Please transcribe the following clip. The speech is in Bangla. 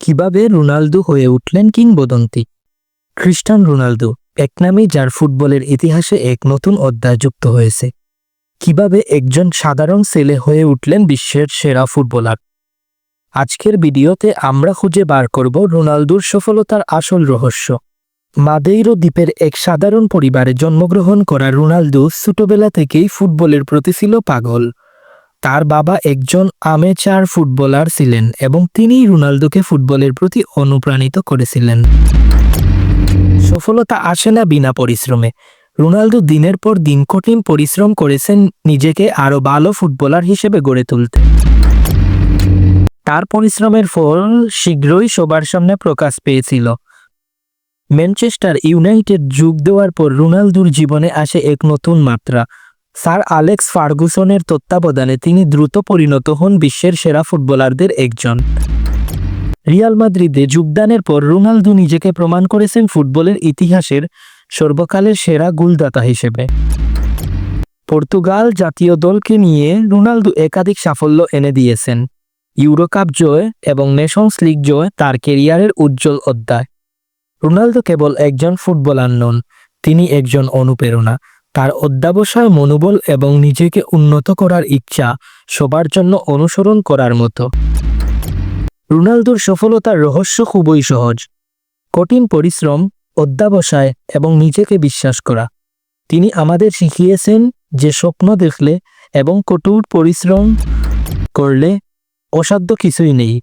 কিভাবে রোনালদো হয়ে উঠলেন কিংবদন্তি। ক্রিস্টিয়ানো রোনালদো এক নামে, যার ফুটবলের ইতিহাসে এক নতুন অধ্যায় যুক্ত হয়েছে। কিভাবে একজন সাধারণ ছেলে হয়ে উঠলেন বিশ্বের সেরা ফুটবলার। আজকের ভিডিওতে আমরা খুঁজে বার করব রোনালদোর সফলতার আসল রহস্য। মাদেইরো দ্বীপের এক সাধারণ পরিবারে জন্মগ্রহণ করা রোনালদো ছোটবেলা থেকেই ফুটবলের প্রতি ছিল পাগল। তার বাবা একজন অ্যামেচার ফুটবলার ছিলেন এবং তিনিই রোনালদোকে ফুটবলের প্রতি অনুপ্রাণিত করেছিলেন। সফলতা আসে না বিনা পরিশ্রমে। রোনালদো দিনের পর দিন কঠিন পরিশ্রম করেছেন নিজেকে আরও ভালো ফুটবলার হিসেবে গড়ে তুলতে। তার পরিশ্রমের ফল শীঘ্রই সবার সামনে প্রকাশ পেয়েছিল। ম্যানচেস্টার ইউনাইটেড যোগ দেওয়ার পর রোনালদোর জীবনে আসে এক নতুন মাত্রা। স্যার অ্যালেক্স ফার্গুসনের তত্ত্বাবধানে তিনি দ্রুত পরিণত হন বিশ্বের সেরা ফুটবলারদের একজন। রিয়াল মাদ্রিদে যোগদানের পর রোনালদো নিজেকে প্রমাণ করেছেন ফুটবলের ইতিহাসের সর্বকালের সেরা গোলদাতা হিসেবে। পর্তুগাল জাতীয় দলকে নিয়ে রোনালদো একাধিক সাফল্য এনে দিয়েছেন। ইউরো কাপ জয় এবং নেশনস লিগ জয় তার ক্যারিয়ারের উজ্জ্বল অধ্যায়। রোনালদো কেবল একজন ফুটবলার নন, তিনি একজন অনুপ্রেরণা। তার অধ্যবসায়, মনোবল এবং নিজেকে উন্নত করার ইচ্ছা সবার জন্য অনুসরণ করার মতো। রোনালদোর সফলতার রহস্য খুবই সহজ: কঠিন পরিশ্রম, অধ্যবসায় এবং নিজেকে বিশ্বাস করা। তিনি আমাদের শিখিয়েছেন যে স্বপ্ন দেখলে এবং কঠোর পরিশ্রম করলে অসাধ্য কিছুই নেই।